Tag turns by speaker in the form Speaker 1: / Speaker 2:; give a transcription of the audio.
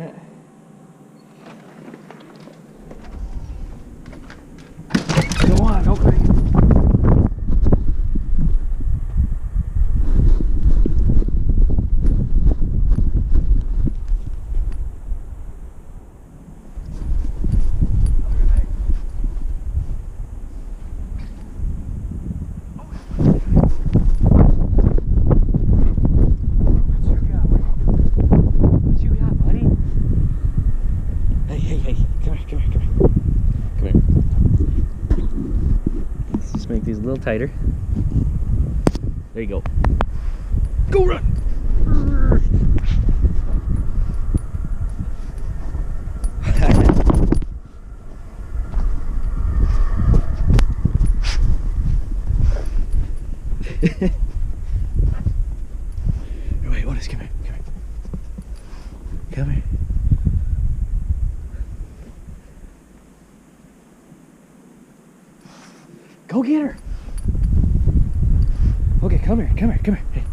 Speaker 1: Yeah. Go on, go crazy. Make these a little tighter. There you go. Go run! Wait, Otis, come here, come here. Come here. Go get her. Okay, come here, come here, come here. Hey.